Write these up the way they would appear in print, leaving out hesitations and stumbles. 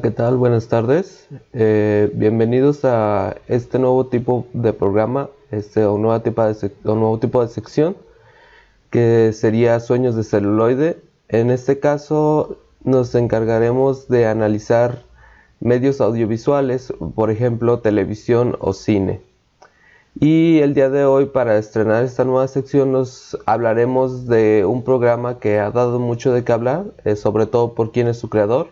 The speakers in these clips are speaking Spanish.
¿qué tal? Buenas tardes. Bienvenidos a este nuevo tipo de programa, un nuevo tipo de sección que sería Sueños de celuloide. En este caso nos encargaremos de analizar medios audiovisuales, por ejemplo, televisión o cine. Y el día de hoy, para estrenar esta nueva sección, nos hablaremos de un programa que ha dado mucho de qué hablar, sobre todo por quién es su creador,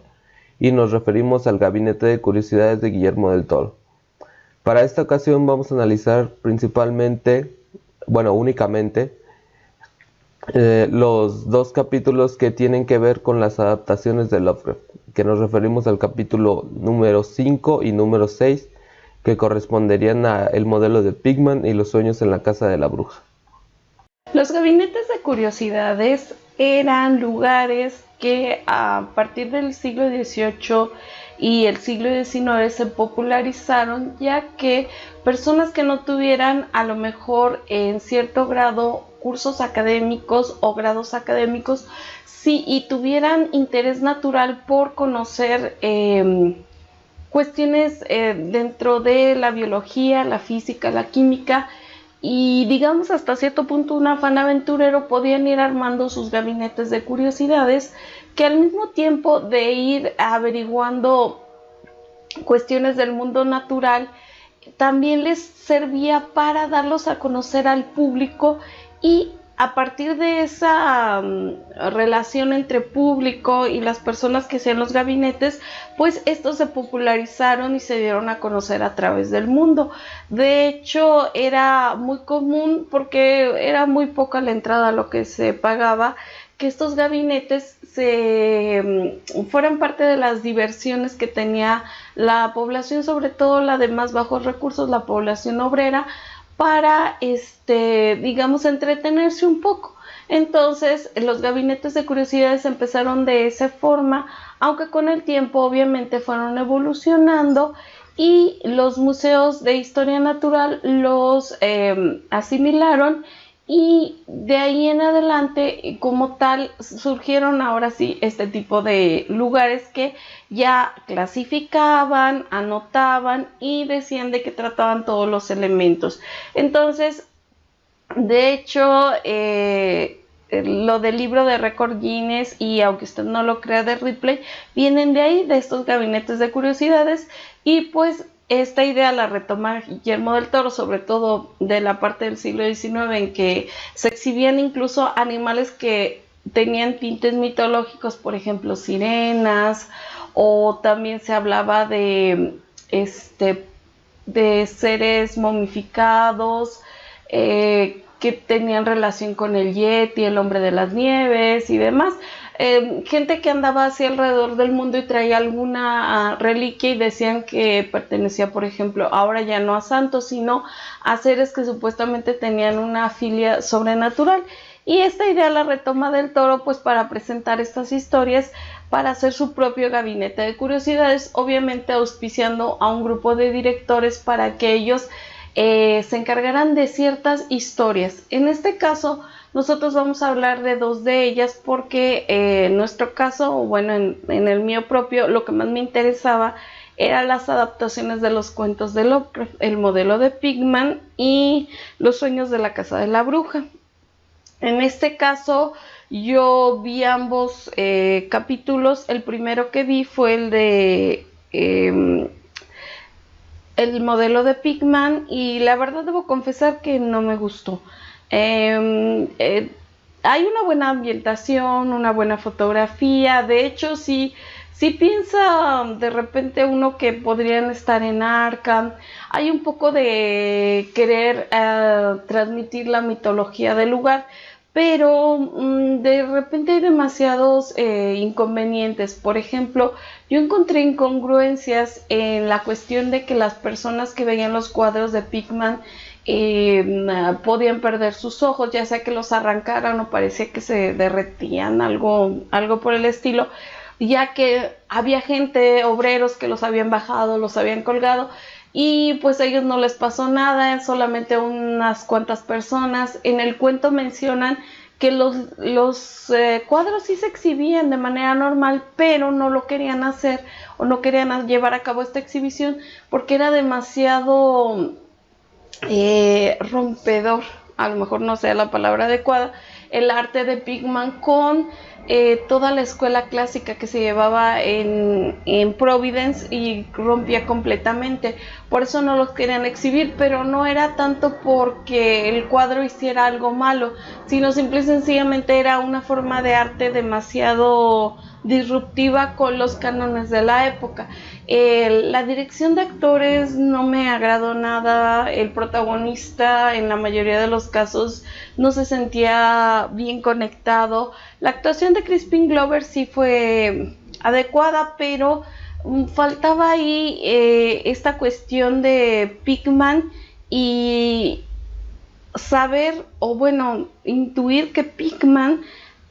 y nos referimos al Gabinete de Curiosidades de Guillermo del Toro. Para esta ocasión vamos a analizar únicamente, los dos capítulos que tienen que ver con las adaptaciones de Lovecraft, que nos referimos al capítulo número 5 y número 6, que corresponderían a El modelo de Pigman y Los sueños en la casa de la bruja. Los gabinetes de curiosidades eran lugares que a partir del siglo XVIII y el siglo XIX se popularizaron, ya que personas que no tuvieran a lo mejor en cierto grado cursos académicos o grados académicos, sí, y tuvieran interés natural por conocer cuestiones dentro de la biología, la física, la química, y digamos hasta cierto punto un afán aventurero, podían ir armando sus gabinetes de curiosidades, que al mismo tiempo de ir averiguando cuestiones del mundo natural, también les servía para darlos a conocer al público, y a partir de esa relación entre público y las personas que hacían los gabinetes, pues estos se popularizaron y se dieron a conocer a través del mundo. De hecho, era muy común, porque era muy poca la entrada a lo que se pagaba, que estos gabinetes fueran parte de las diversiones que tenía la población, sobre todo la de más bajos recursos, la población obrera, para digamos entretenerse un poco. Entonces los gabinetes de curiosidades empezaron de esa forma, aunque con el tiempo obviamente fueron evolucionando y los museos de historia natural los asimilaron, y de ahí en adelante como tal surgieron ahora sí este tipo de lugares que ya clasificaban, anotaban y decían de qué trataban todos los elementos. Entonces, de hecho, lo del libro de récord Guinness y, aunque usted no lo crea, de Ripley, vienen de ahí, de estos gabinetes de curiosidades. Y pues esta idea la retoma Guillermo del Toro, sobre todo de la parte del siglo XIX, en que se exhibían incluso animales que tenían tintes mitológicos, por ejemplo sirenas, o también se hablaba de seres momificados que tenían relación con el Yeti, el hombre de las nieves y demás. Gente que andaba así alrededor del mundo y traía alguna reliquia, y decían que pertenecía, por ejemplo, ahora ya no a santos, sino a seres que supuestamente tenían una filia sobrenatural. Y esta idea la retoma del Toro pues para presentar estas historias, para hacer su propio gabinete de curiosidades, obviamente auspiciando a un grupo de directores para que ellos se encargarán de ciertas historias. En este caso nosotros vamos a hablar de dos de ellas, porque en nuestro caso, bueno, en el mío propio, lo que más me interesaba eran las adaptaciones de los cuentos de Lovecraft, El modelo de Pigman y Los sueños de la casa de la bruja. En este caso yo vi ambos capítulos. El primero que vi fue el de El modelo de Pigman, y la verdad debo confesar que no me gustó. Hay una buena ambientación, una buena fotografía. De hecho, sí piensa de repente uno que podrían estar en Arkham. Hay un poco de querer transmitir la mitología del lugar, pero de repente hay demasiados inconvenientes. Por ejemplo, yo encontré incongruencias en la cuestión de que las personas que veían los cuadros de Pigman podían perder sus ojos, ya sea que los arrancaran o parecía que se derretían, algo por el estilo, ya que había gente, obreros, que los habían bajado, los habían colgado, y pues a ellos no les pasó nada, solamente unas cuantas personas. En el cuento mencionan que los cuadros sí se exhibían de manera normal, pero no lo querían hacer o no querían llevar a cabo esta exhibición porque era demasiado rompedor, a lo mejor no sea la palabra adecuada, el arte de Pickman con toda la escuela clásica que se llevaba en Providence y rompía completamente. Por eso no los querían exhibir, pero no era tanto porque el cuadro hiciera algo malo, sino simple y sencillamente era una forma de arte demasiado disruptiva con los cánones de la época. La dirección de actores no me agradó nada, el protagonista en la mayoría de los casos no se sentía bien conectado. La actuación de Crispin Glover sí fue adecuada, pero faltaba ahí esta cuestión de Pickman y saber, o bueno, intuir que Pickman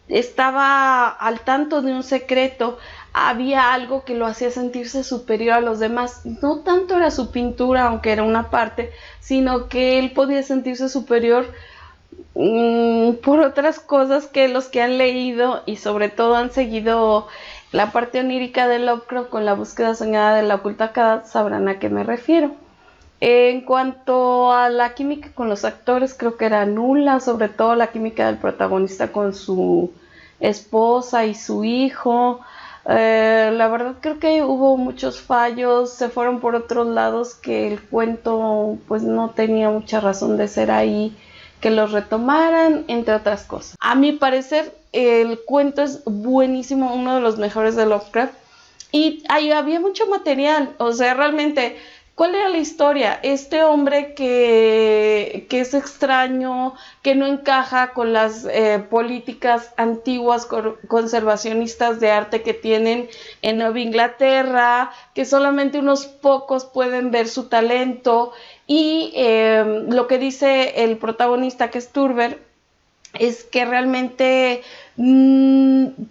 estaba al tanto de un secreto, había algo que lo hacía sentirse superior a los demás. No tanto era su pintura, aunque era una parte, sino que él podía sentirse superior por otras cosas que los que han leído y sobre todo han seguido la parte onírica de Lovecraft con la búsqueda soñada de la oculta Kadat sabrán a qué me refiero. En cuanto a la química con los actores, creo que era nula, sobre todo la química del protagonista con su esposa y su hijo. La verdad creo que hubo muchos fallos, se fueron por otros lados que el cuento pues no tenía mucha razón de ser ahí, que los retomaran, entre otras cosas. A mi parecer el cuento es buenísimo, uno de los mejores de Lovecraft, y ahí había mucho material, o sea, realmente, ¿cuál era la historia? Este hombre que es extraño, que no encaja con las políticas antiguas conservacionistas de arte que tienen en Nueva Inglaterra, que solamente unos pocos pueden ver su talento, y lo que dice el protagonista, que es Turber, es que realmente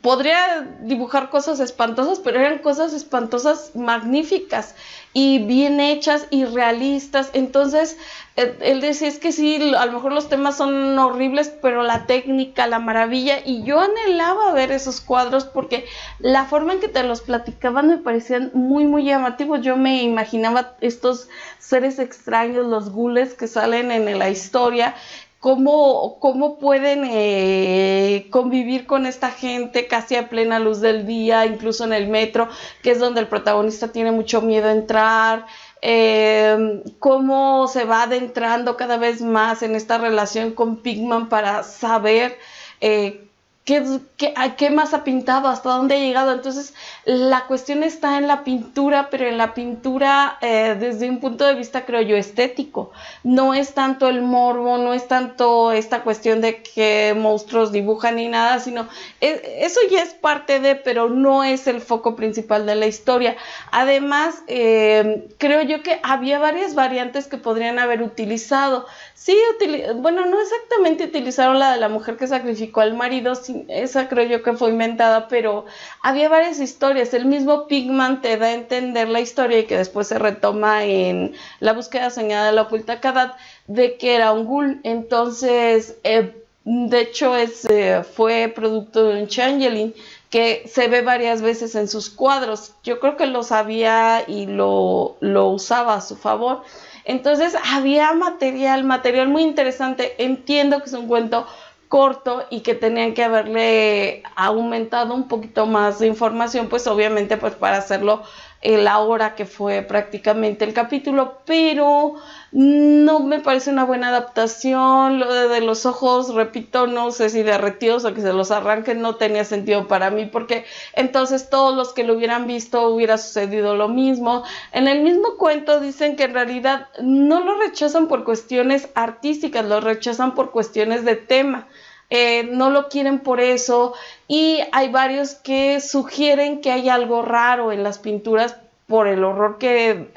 podría dibujar cosas espantosas, pero eran cosas espantosas magníficas y bien hechas y realistas. Entonces él decía, es que sí, a lo mejor los temas son horribles, pero la técnica, la maravilla, y yo anhelaba ver esos cuadros porque la forma en que te los platicaban me parecían muy muy llamativos. Yo me imaginaba estos seres extraños, los ghouls que salen en la historia, cómo pueden convivir con esta gente casi a plena luz del día, incluso en el metro, que es donde el protagonista tiene mucho miedo a entrar, cómo se va adentrando cada vez más en esta relación con Pickman para saber qué más ha pintado, hasta dónde ha llegado. Entonces la cuestión está en la pintura, pero en la pintura desde un punto de vista, creo yo, estético. No es tanto el morbo, no es tanto esta cuestión de que monstruos dibujan ni nada, sino eso ya es parte de, pero no es el foco principal de la historia. Además, creo yo que había varias variantes que podrían haber utilizado. Sí, bueno, no exactamente utilizaron la de la mujer que sacrificó al marido, esa creo yo que fue inventada, pero había varias historias. El mismo Pickman te da a entender la historia, y que después se retoma en La búsqueda soñada de la oculta Kadat, de que era un ghoul. Entonces, de hecho, fue producto de un changeling que se ve varias veces en sus cuadros. Yo creo que lo sabía y lo usaba a su favor. Entonces había material muy interesante. Entiendo que es un cuento corto y que tenían que haberle aumentado un poquito más de información, pues obviamente pues para hacerlo la hora que fue prácticamente el capítulo, pero no me parece una buena adaptación. Lo de los ojos, repito, no sé si derretidos o que se los arranquen, no tenía sentido para mí, porque entonces todos los que lo hubieran visto hubiera sucedido lo mismo. En el mismo cuento dicen que en realidad no lo rechazan por cuestiones artísticas, lo rechazan por cuestiones de tema. No lo quieren por eso, y hay varios que sugieren que hay algo raro en las pinturas por el horror que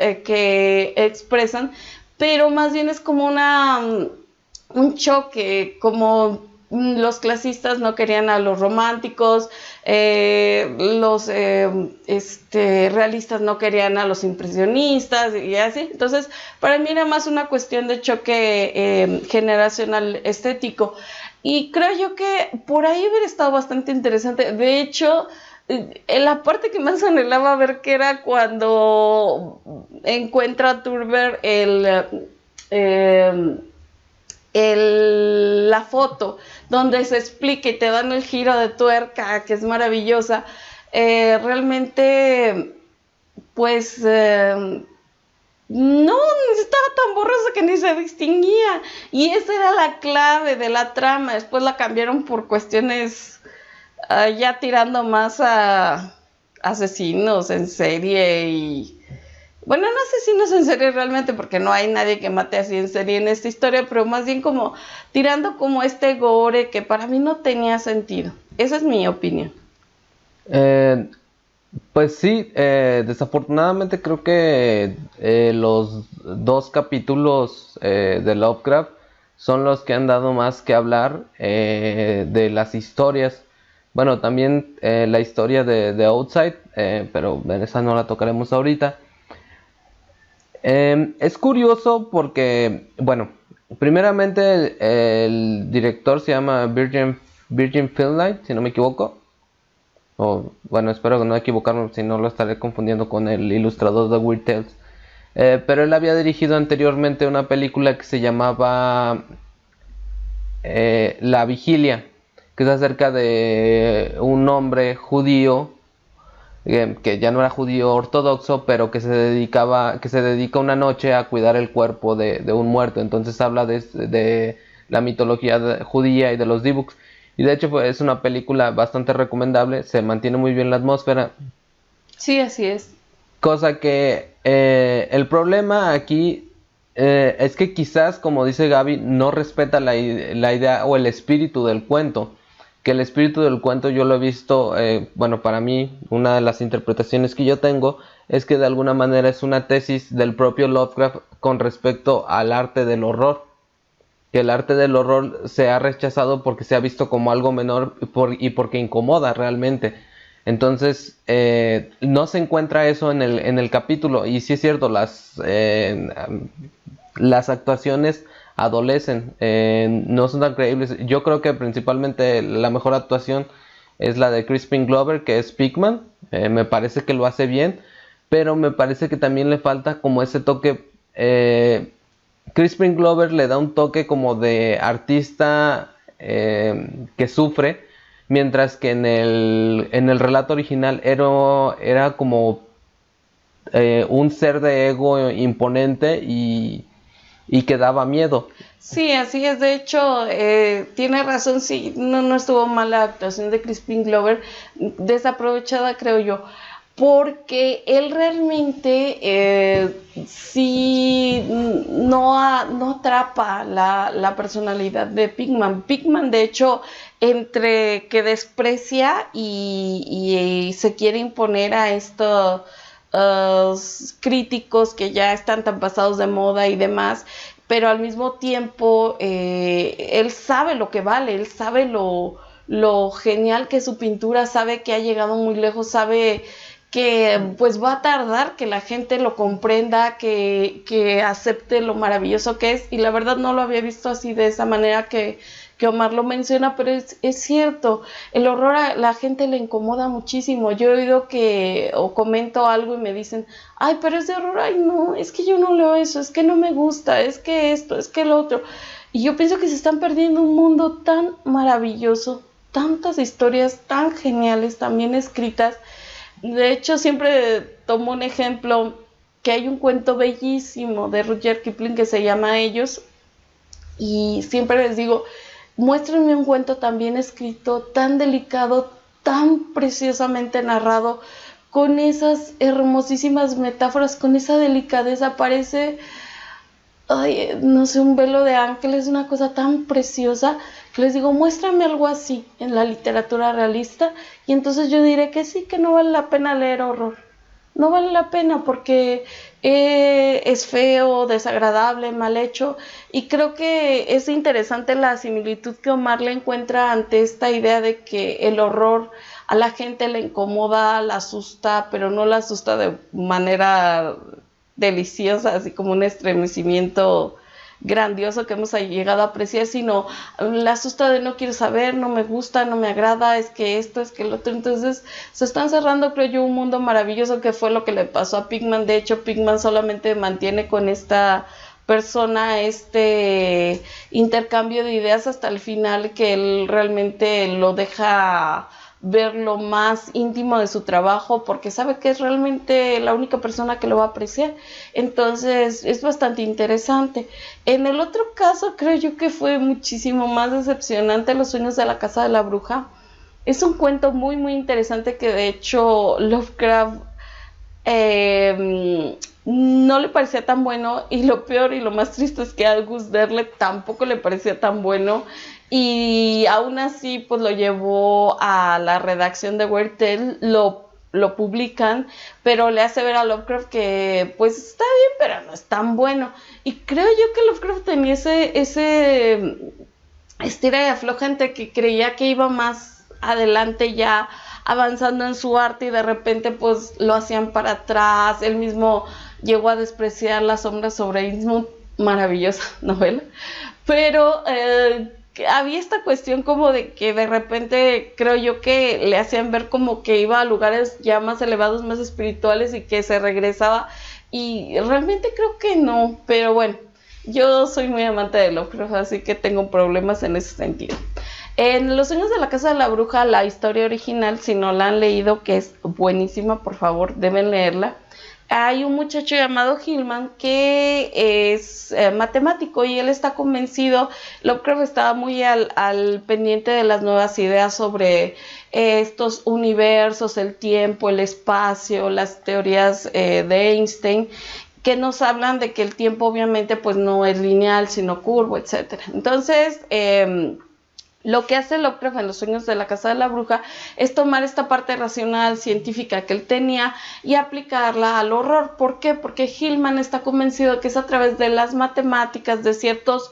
expresan, pero más bien es como un choque, como los clasistas no querían a los románticos, los realistas no querían a los impresionistas y así. Entonces para mí era más una cuestión de choque generacional estético. Y creo yo que por ahí hubiera estado bastante interesante. De hecho, en la parte que más anhelaba ver que era cuando encuentra a Turber la foto donde se explica y te dan el giro de tuerca, que es maravillosa. Realmente, pues, no, estaba tan borrosa que ni se distinguía. Y esa era la clave de la trama. Después la cambiaron por cuestiones ya tirando más a asesinos en serie y... Bueno, no asesinos en serie realmente, porque no hay nadie que mate así en serie en esta historia, pero más bien como tirando como este gore que para mí no tenía sentido. Esa es mi opinión. Pues sí, desafortunadamente creo que los dos capítulos de Lovecraft son los que han dado más que hablar de las historias. Bueno, también la historia de Outside, pero esa no la tocaremos ahorita. Es curioso porque, bueno, primeramente el director se llama Virgin Fieldlight, si no me equivoco. O, bueno, espero que no equivocarme, si no lo estaré confundiendo con el ilustrador de Weird Tales. Pero él había dirigido anteriormente una película que se llamaba La Vigilia, que es acerca de un hombre judío que ya no era judío ortodoxo, pero que se dedica una noche a cuidar el cuerpo de un muerto. Entonces habla de la mitología judía y de los Dybbuk. Y de hecho pues, es una película bastante recomendable, se mantiene muy bien la atmósfera. Sí, así es. Cosa que el problema aquí es que quizás, como dice Gaby, no respeta la idea o el espíritu del cuento. Que el espíritu del cuento yo lo he visto, bueno, para mí, una de las interpretaciones que yo tengo es que de alguna manera es una tesis del propio Lovecraft con respecto al arte del horror. Que el arte del horror se ha rechazado porque se ha visto como algo menor y porque incomoda realmente. Entonces, no se encuentra eso en el capítulo. Y sí es cierto, las actuaciones adolecen, no son tan creíbles. Yo creo que principalmente la mejor actuación es la de Crispin Glover, que es Pigman. Me parece que lo hace bien, pero me parece que también le falta como ese toque. Crispin Glover le da un toque como de artista que sufre, mientras que en el relato original era como un ser de ego imponente y que daba miedo. Sí, así es. De hecho, tiene razón. Sí, no estuvo mal la actuación de Crispin Glover, desaprovechada creo yo, porque él realmente sí no atrapa la personalidad de Pigman. Pigman, de hecho, entre que desprecia y se quiere imponer a estos críticos que ya están tan pasados de moda y demás, pero al mismo tiempo él sabe lo que vale, él sabe lo genial que es su pintura, sabe que ha llegado muy lejos, sabe que pues va a tardar que la gente lo comprenda, que acepte lo maravilloso que es, y la verdad no lo había visto así de esa manera que Omar lo menciona, pero es cierto, el horror a la gente le incomoda muchísimo. Yo he oído o comento algo y me dicen, ay, pero es de horror, ay no, es que yo no leo eso, es que no me gusta, es que esto, es que lo otro. Y yo pienso que se están perdiendo un mundo tan maravilloso, tantas historias tan geniales, también escritas. De hecho, siempre tomo un ejemplo, que hay un cuento bellísimo de Rudyard Kipling que se llama Ellos, y siempre les digo, muéstrenme un cuento tan bien escrito, tan delicado, tan preciosamente narrado, con esas hermosísimas metáforas, con esa delicadeza, parece, ay, no sé, un velo de ángeles, una cosa tan preciosa, que les digo, muéstrame algo así en la literatura realista, y entonces yo diré que sí, que no vale la pena leer horror. No vale la pena porque es feo, desagradable, mal hecho, y creo que es interesante la similitud que Omar le encuentra ante esta idea de que el horror a la gente le incomoda, la asusta, pero no la asusta de manera deliciosa, así como un estremecimiento grandioso que hemos llegado a apreciar, sino la asusta de no quiero saber, no me gusta, no me agrada, es que esto, es que el otro. Entonces se están cerrando, creo yo, un mundo maravilloso, que fue lo que le pasó a Pigman. De hecho, Pigman solamente mantiene con esta persona este intercambio de ideas hasta el final, que él realmente lo deja ver lo más íntimo de su trabajo, porque sabe que es realmente la única persona que lo va a apreciar. Entonces es bastante interesante. En el otro caso, creo yo que fue muchísimo más decepcionante, Los sueños de la casa de la bruja. Es un cuento muy muy interesante que de hecho Lovecraft no le parecía tan bueno, y lo peor y lo más triste es que a August Derleth tampoco le parecía tan bueno, y aún así pues lo llevó a la redacción de Weird Tales, lo publican, pero le hace ver a Lovecraft que pues está bien, pero no es tan bueno. Y creo yo que Lovecraft tenía ese estira y afloja entre que creía que iba más adelante ya avanzando en su arte, y de repente pues lo hacían para atrás. Él mismo llegó a despreciar Las sombras sobre Innsmouth, maravillosa novela, pero había esta cuestión como de que de repente creo yo que le hacían ver como que iba a lugares ya más elevados, más espirituales, y que se regresaba, y realmente creo que no. Pero bueno, yo soy muy amante de Lovecraft, así que tengo problemas en ese sentido. En Los sueños de la casa de la bruja, la historia original, si no la han leído, que es buenísima, por favor deben leerla. Hay un muchacho llamado Hillman que es matemático, y él está convencido. Lovecraft estaba muy al pendiente de las nuevas ideas sobre estos universos, el tiempo, el espacio, las teorías de Einstein, que nos hablan de que el tiempo obviamente pues no es lineal sino curvo, etc. Entonces lo que hace Lovecraft en Los sueños de la casa de la bruja es tomar esta parte racional, científica que él tenía, y aplicarla al horror. ¿Por qué? Porque Hillman está convencido que es a través de las matemáticas, de ciertos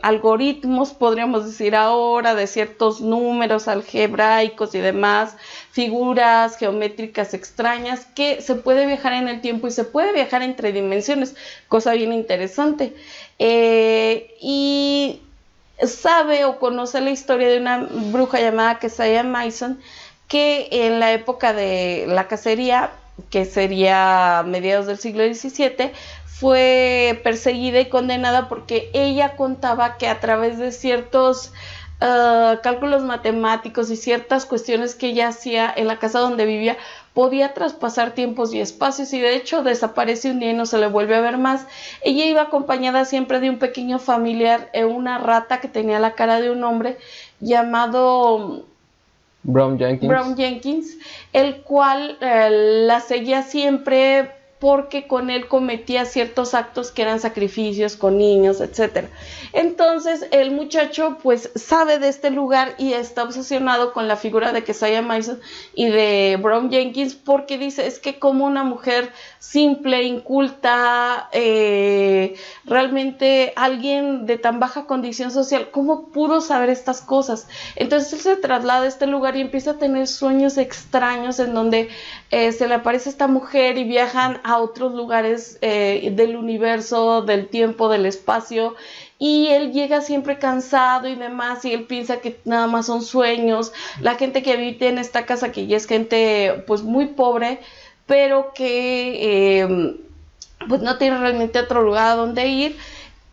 algoritmos, podríamos decir ahora, de ciertos números algebraicos y demás, figuras geométricas extrañas, que se puede viajar en el tiempo y se puede viajar entre dimensiones, cosa bien interesante. Y sabe o conoce la historia de una bruja llamada Keziah Mason, que en la época de la cacería, que sería mediados del siglo XVII, fue perseguida y condenada porque ella contaba que a través de ciertos cálculos matemáticos y ciertas cuestiones que ella hacía en la casa donde vivía, podía traspasar tiempos y espacios, y de hecho desaparece un día y no se le vuelve a ver más. Ella iba acompañada siempre de un pequeño familiar, una rata que tenía la cara de un hombre llamado Brown Jenkins, el cual la seguía siempre porque con él cometía ciertos actos que eran sacrificios con niños, etc. Entonces el muchacho pues sabe de este lugar y está obsesionado con la figura de Keziah Mason y de Brown Jenkins, porque dice, es que como una mujer simple, inculta, realmente alguien de tan baja condición social, ¿cómo pudo saber estas cosas? Entonces él se traslada a este lugar y empieza a tener sueños extraños en donde se le aparece esta mujer y viajan a otros lugares del universo, del tiempo, del espacio, y él llega siempre cansado y demás, y él piensa que nada más son sueños. La gente que vive en esta casa, que ya es gente pues muy pobre, pero que pues no tiene realmente otro lugar a donde ir,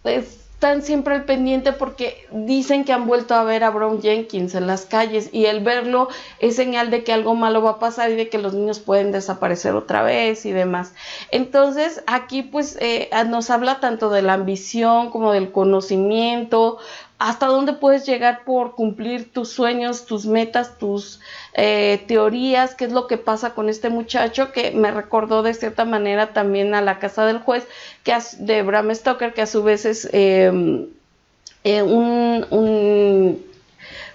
pues están siempre al pendiente porque dicen que han vuelto a ver a Brown Jenkins en las calles, y el verlo es señal de que algo malo va a pasar y de que los niños pueden desaparecer otra vez y demás. Entonces aquí pues nos habla tanto de la ambición como del conocimiento, hasta dónde puedes llegar por cumplir tus sueños, tus metas, tus teorías, qué es lo que pasa con este muchacho, que me recordó de cierta manera también a La casa del juez, de Bram Stoker, que a su vez es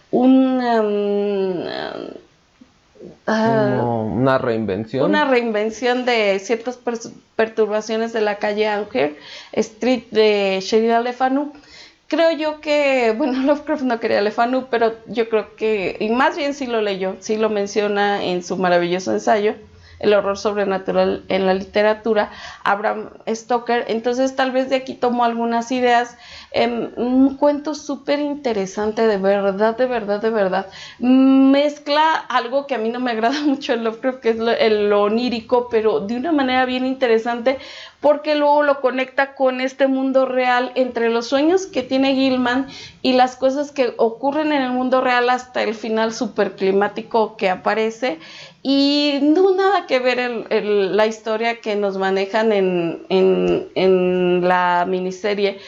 una reinvención. Una reinvención de ciertas perturbaciones de la calle Anger Street de Sheridan Le Fanu. Creo yo que, bueno, Lovecraft no quería Le Fanu, pero yo creo que, y más bien sí lo leyó, sí lo menciona en su maravilloso ensayo, el horror sobrenatural en la literatura, Bram Stoker. Entonces tal vez de aquí tomo algunas ideas. Un cuento súper interesante, de verdad, de verdad, de verdad. Mezcla algo que a mí no me agrada mucho en Lovecraft, que es lo onírico, pero de una manera bien interesante, porque luego lo conecta con este mundo real, entre los sueños que tiene Gilman y las cosas que ocurren en el mundo real hasta el final súper climático que aparece. Y no nada que ver la historia que nos manejan en la miniserie.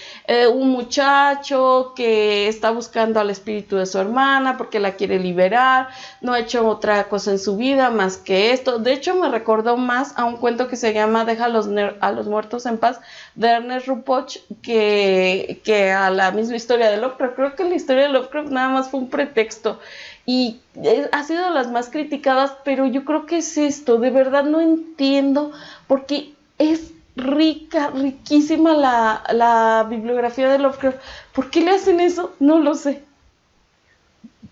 Un muchacho que está buscando al espíritu de su hermana porque la quiere liberar, no ha hecho otra cosa en su vida más que esto. De hecho, me recordó más a un cuento que se llama Deja a los muertos en paz, de Ernest Rupoch, que a la misma historia de Lovecraft. Creo que la historia de Lovecraft nada más fue un pretexto y ha sido de las más criticadas, pero yo creo que es esto, de verdad no entiendo, porque es riquísima la bibliografía de Lovecraft. ¿Por qué le hacen eso? No lo sé.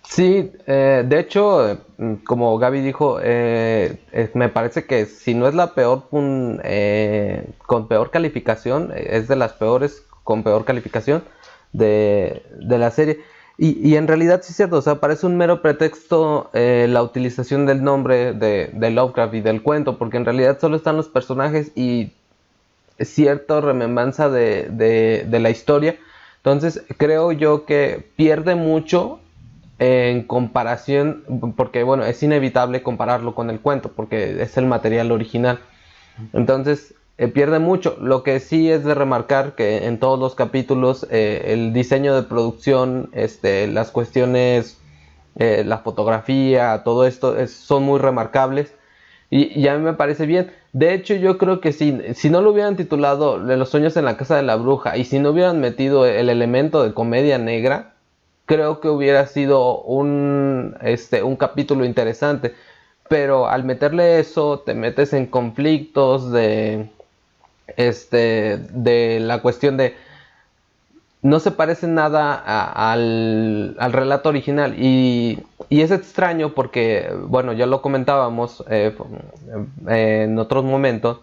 Sí, de hecho, como Gaby dijo, me parece que si no es la peor con peor calificación, es de las peores con peor calificación de la serie. Y en realidad sí es cierto, o sea, parece un mero pretexto la utilización del nombre de Lovecraft y del cuento, porque en realidad solo están los personajes y cierta remembranza de la historia. Entonces creo yo que pierde mucho en comparación, porque bueno, es inevitable compararlo con el cuento, porque es el material original. Entonces pierde mucho. Lo que sí es de remarcar que en todos los capítulos el diseño de producción, las cuestiones, la fotografía, todo esto son muy remarcables y a mí me parece bien. De hecho, yo creo que si no lo hubieran titulado Los sueños en la casa de la bruja y si no hubieran metido el elemento de comedia negra, creo que hubiera sido un capítulo interesante. Pero al meterle eso, te metes en conflictos de la cuestión de no se parece nada al relato original y es extraño porque, bueno, ya lo comentábamos en otros momentos,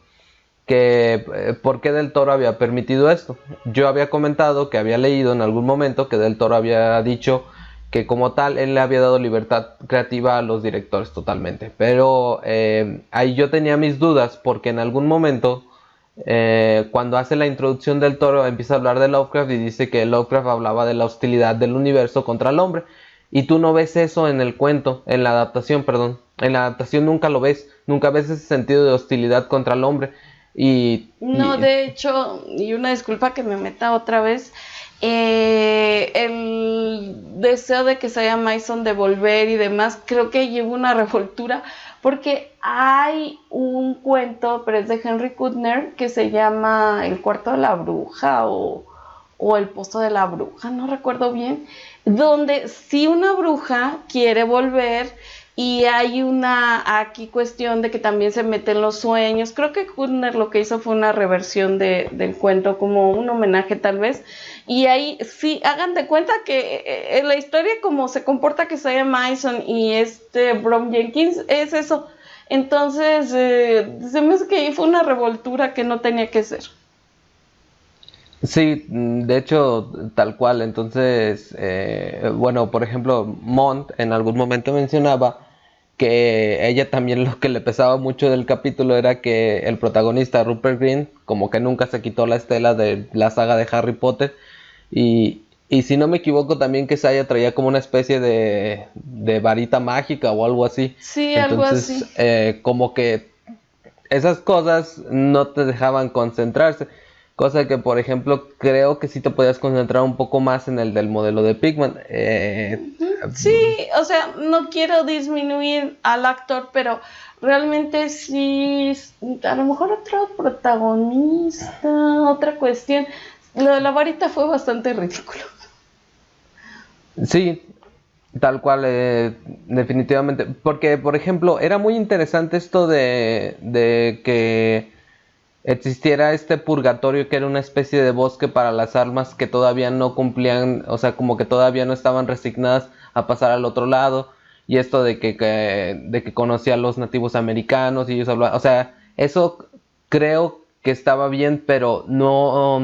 que por qué Del Toro había permitido esto. Yo había comentado que había leído en algún momento que Del Toro había dicho que como tal él le había dado libertad creativa a los directores totalmente, pero ahí yo tenía mis dudas porque en algún momento cuando hace la introducción Del Toro empieza a hablar de Lovecraft y dice que Lovecraft hablaba de la hostilidad del universo contra el hombre y tú no ves eso en el cuento, en la adaptación, perdón, en la adaptación nunca lo ves, nunca ves ese sentido de hostilidad contra el hombre no, de hecho, y una disculpa que me meta otra vez, el deseo de que se haya Mason de volver y demás, creo que lleva una revoltura, porque hay un cuento, pero es de Henry Kuttner, que se llama El cuarto de la bruja o El pozo de la bruja, no recuerdo bien, donde si una bruja quiere volver y hay una aquí cuestión de que también se mete en los sueños. Creo que Kuttner lo que hizo fue una reversión del cuento, como un homenaje tal vez, y ahí sí, hagan de cuenta que en la historia como se comporta que Saya Mason y Brom Jenkins es eso. Entonces se me hace que ahí fue una revoltura que no tenía que ser. Sí, de hecho, tal cual. Entonces, bueno, por ejemplo, Mont en algún momento mencionaba que ella también lo que le pesaba mucho del capítulo era que el protagonista, Rupert Grint, como que nunca se quitó la estela de la saga de Harry Potter. Y si no me equivoco, también que Saya traía como una especie de varita mágica o algo así. Sí, algo así. Como que esas cosas no te dejaban concentrarse. Cosa que, por ejemplo, creo que sí te podías concentrar un poco más en el del modelo de Pickman. Sí, o sea, no quiero disminuir al actor, pero realmente sí, a lo mejor otro protagonista, otra cuestión. Lo de la varita fue bastante ridículo. Sí, tal cual, definitivamente. Porque, por ejemplo, era muy interesante esto de que existiera este purgatorio que era una especie de bosque para las almas que todavía no cumplían, o sea, como que todavía no estaban resignadas a pasar al otro lado y esto de que conocía a los nativos americanos y ellos hablaban, o sea, eso creo que estaba bien, pero no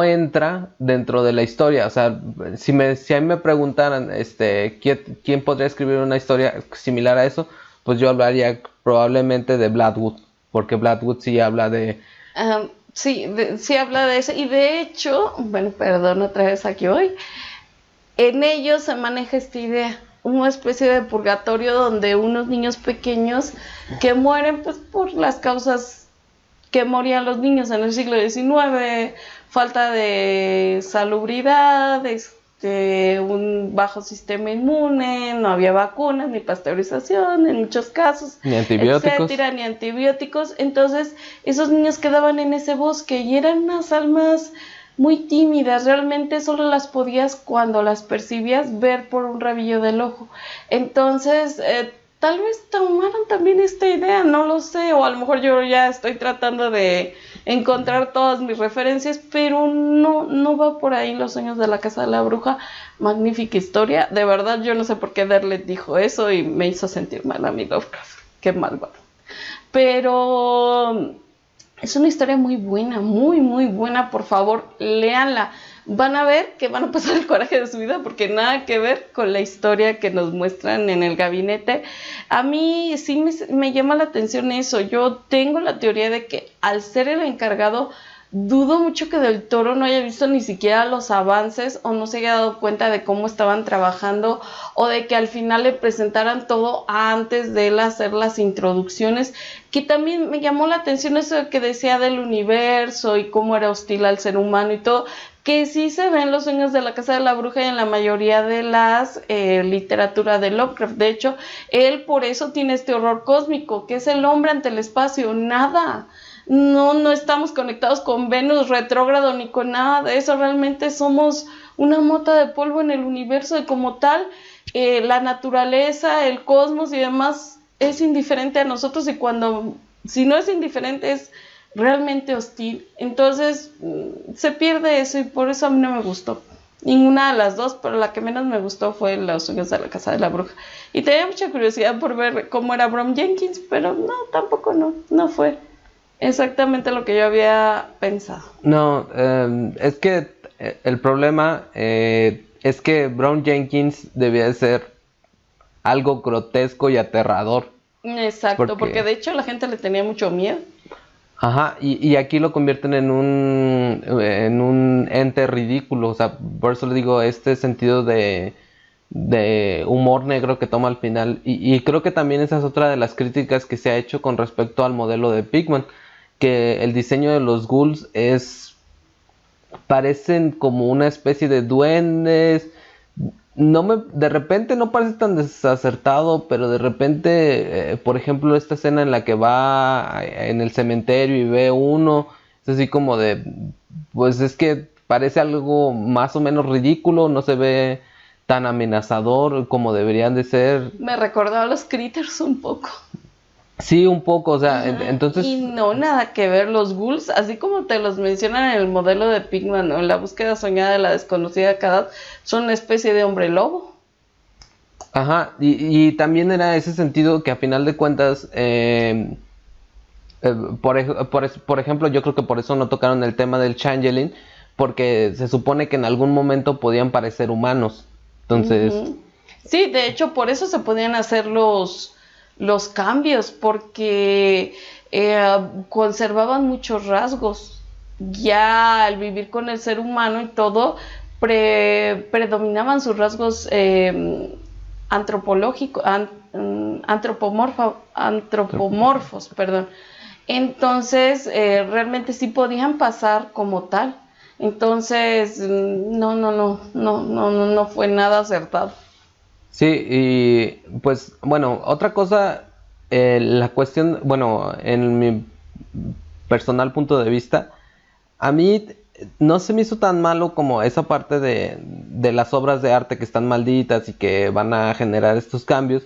entra dentro de la historia. O sea, si a mí me preguntaran quién podría escribir una historia similar a eso, pues yo hablaría probablemente de Blackwood, porque Blackwood sí habla de... sí habla de eso, y de hecho, bueno, perdón otra vez aquí hoy, en ellos se maneja esta idea, una especie de purgatorio donde unos niños pequeños que mueren pues por las causas que morían los niños en el siglo XIX, falta de salubridad, un bajo sistema inmune, no había vacunas, ni pasteurización, en muchos casos, ni antibióticos, etcétera, ni antibióticos. Entonces, esos niños quedaban en ese bosque y eran unas almas muy tímidas, realmente solo las podías, cuando las percibías, ver por un rabillo del ojo. Entonces, tal vez tomaron también esta idea, no lo sé, o a lo mejor yo ya estoy tratando de encontrar todas mis referencias, pero no va por ahí Los sueños de la casa de la bruja. Magnífica historia, de verdad yo no sé por qué Derlet dijo eso y me hizo sentir mal a mi Lovecraft, qué malvado. Pero es una historia muy buena, muy muy buena, por favor, léanla. Van a ver que van a pasar el coraje de su vida porque nada que ver con la historia que nos muestran en el gabinete. A mí sí me llama la atención eso. Yo tengo la teoría de que al ser el encargado, dudo mucho que Del Toro no haya visto ni siquiera los avances o no se haya dado cuenta de cómo estaban trabajando, o de que al final le presentaran todo antes de él hacer las introducciones, que también me llamó la atención eso que decía del universo y cómo era hostil al ser humano y todo, que sí se ven Los sueños de la casa de la bruja y en la mayoría de las literatura de Lovecraft. De hecho, él por eso tiene este horror cósmico, que es el hombre ante el espacio, nada. No estamos conectados con Venus retrógrado ni con nada de eso, realmente somos una mota de polvo en el universo y como tal, la naturaleza, el cosmos y demás es indiferente a nosotros, y si no es indiferente es realmente hostil. Entonces se pierde eso y por eso a mí no me gustó ninguna de las dos, pero la que menos me gustó fue Los sueños de la casa de la bruja, y tenía mucha curiosidad por ver cómo era Brom Jenkins, pero no, tampoco no fue exactamente lo que yo había pensado. No, es que el problema es que Brom Jenkins debía de ser algo grotesco y aterrador. Exacto, porque de hecho la gente le tenía mucho miedo. Ajá, y aquí lo convierten en un ente ridículo, o sea, por eso le digo, este sentido de humor negro que toma al final, y creo que también esa es otra de las críticas que se ha hecho con respecto al modelo de Pickman, que el diseño de los ghouls parecen como una especie de duendes. De repente no parece tan desacertado, pero de repente, por ejemplo, esta escena en la que va en el cementerio y ve uno, es así como de, pues es que parece algo más o menos ridículo, no se ve tan amenazador como deberían de ser. Me recordó a los Critters un poco. Sí, un poco, o sea, entonces... Y no, nada que ver, los ghouls, así como te los mencionan en el modelo de Pickman, o en La búsqueda soñada de la desconocida Kadat, son una especie de hombre lobo. Ajá, y también era ese sentido que a final de cuentas, por ejemplo, yo creo que por eso no tocaron el tema del changeling, porque se supone que en algún momento podían parecer humanos, entonces... Sí, de hecho, por eso se podían hacer los cambios, porque conservaban muchos rasgos. Ya al vivir con el ser humano y todo, predominaban sus rasgos antropomorfos, perdón. Entonces, realmente sí podían pasar como tal. Entonces, no fue nada acertado. Sí, y pues bueno, otra cosa, la cuestión, bueno, en mi personal punto de vista, a mí no se me hizo tan malo como esa parte de las obras de arte que están malditas y que van a generar estos cambios.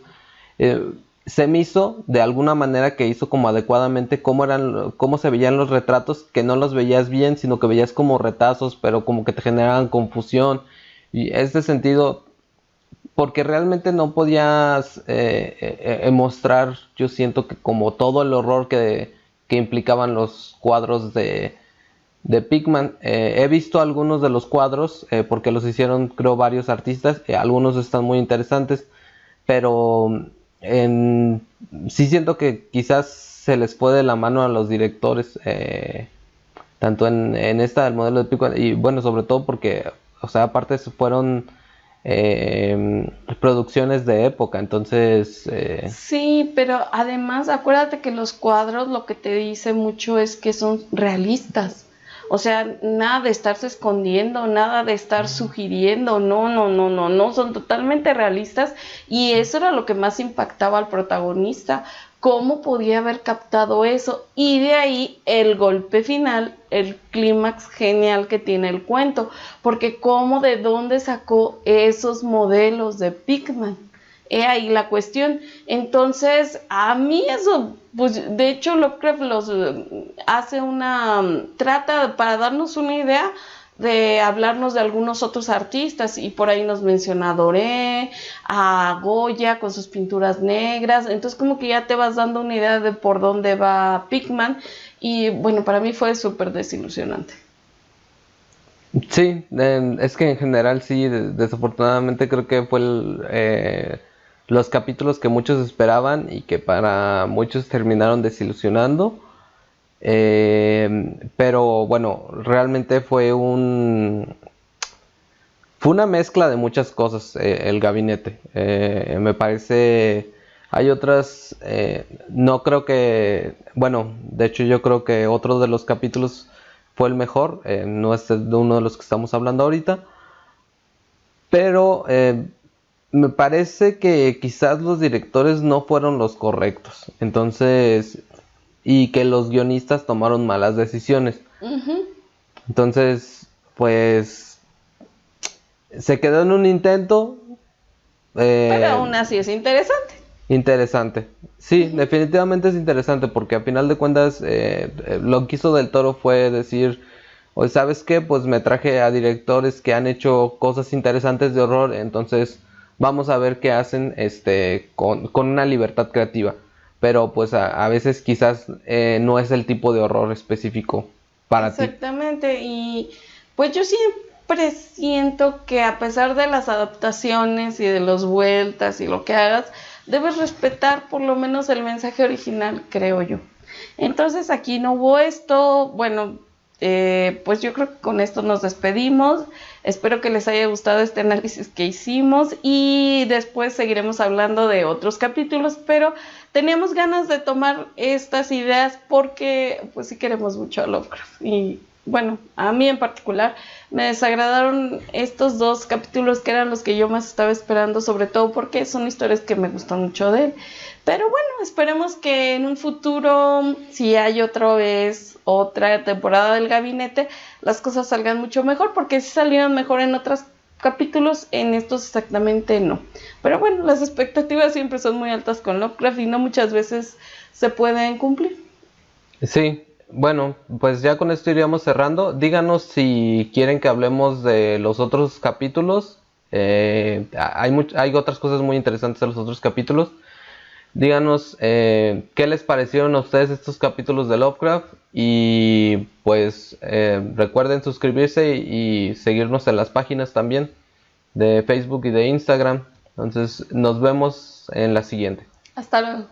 Se me hizo de alguna manera que hizo como adecuadamente cómo se veían los retratos, que no los veías bien, sino que veías como retazos, pero como que te generaban confusión. Y en este sentido... porque realmente no podías mostrar, yo siento que como todo el horror que implicaban los cuadros de Pigman. He visto algunos de los cuadros porque los hicieron creo varios artistas, algunos están muy interesantes, pero sí siento que quizás se les fue de la mano a los directores, tanto en esta del modelo de Pigman, y bueno, sobre todo porque, o sea, aparte fueron producciones de época, entonces Sí, pero además acuérdate que los cuadros lo que te dice mucho es que son realistas. O sea, nada de estarse escondiendo, nada de estar sugiriendo, no, son totalmente realistas y eso era lo que más impactaba al protagonista, cómo podía haber captado eso y de ahí el golpe final, el clímax genial que tiene el cuento, porque cómo de dónde sacó esos modelos de Pigman. He ahí la cuestión. Entonces, a mí eso, pues de hecho Lovecraft los hace trata para darnos una idea de hablarnos de algunos otros artistas y por ahí nos menciona a Doré, a Goya con sus pinturas negras, entonces como que ya te vas dando una idea de por dónde va Pigman y bueno, para mí fue súper desilusionante. sí, es que en general sí, desafortunadamente creo que fue los capítulos que muchos esperaban y que para muchos terminaron desilusionando. Pero bueno, realmente fue una mezcla de muchas cosas, el gabinete. Me parece, hay otras, no creo que, bueno, de hecho yo creo que otro de los capítulos fue el mejor, no es de uno de los que estamos hablando ahorita, pero me parece que quizás los directores no fueron los correctos, entonces, y que los guionistas tomaron malas decisiones. Ujú. Entonces, pues, se quedó en un intento Pero eh, aún así es interesante. interesante. Sí, definitivamente es interesante porque a final de cuentas lo que hizo Del Toro fue decir, oye, ¿sabes qué? Pues me traje a directores que han hecho cosas interesantes de horror, entonces vamos a ver qué hacen con una libertad creativa. Pero pues a veces quizás no es el tipo de horror específico para ti. Exactamente, y pues yo siempre siento que a pesar de las adaptaciones y de los vueltas y lo que hagas, debes respetar por lo menos el mensaje original, creo yo. Entonces aquí no hubo esto, bueno, pues yo creo que con esto nos despedimos. Espero que les haya gustado este análisis que hicimos y después seguiremos hablando de otros capítulos, pero teníamos ganas de tomar estas ideas porque pues sí queremos mucho a Lovecraft y bueno, a mí en particular me desagradaron estos dos capítulos que eran los que yo más estaba esperando, sobre todo porque son historias que me gustan mucho de él. Pero bueno, esperemos que en un futuro, si hay otra vez otra temporada del gabinete, las cosas salgan mucho mejor, porque si salieron mejor en otros capítulos, en estos exactamente no. Pero bueno, las expectativas siempre son muy altas con Lovecraft y no muchas veces se pueden cumplir. Sí, bueno, pues ya con esto iríamos cerrando. Díganos si quieren que hablemos de los otros capítulos. Hay otras cosas muy interesantes en los otros capítulos. Díganos qué les parecieron a ustedes estos capítulos de Lovecraft. Y pues recuerden suscribirse y seguirnos en las páginas también de Facebook y de Instagram. Entonces nos vemos en la siguiente. Hasta luego.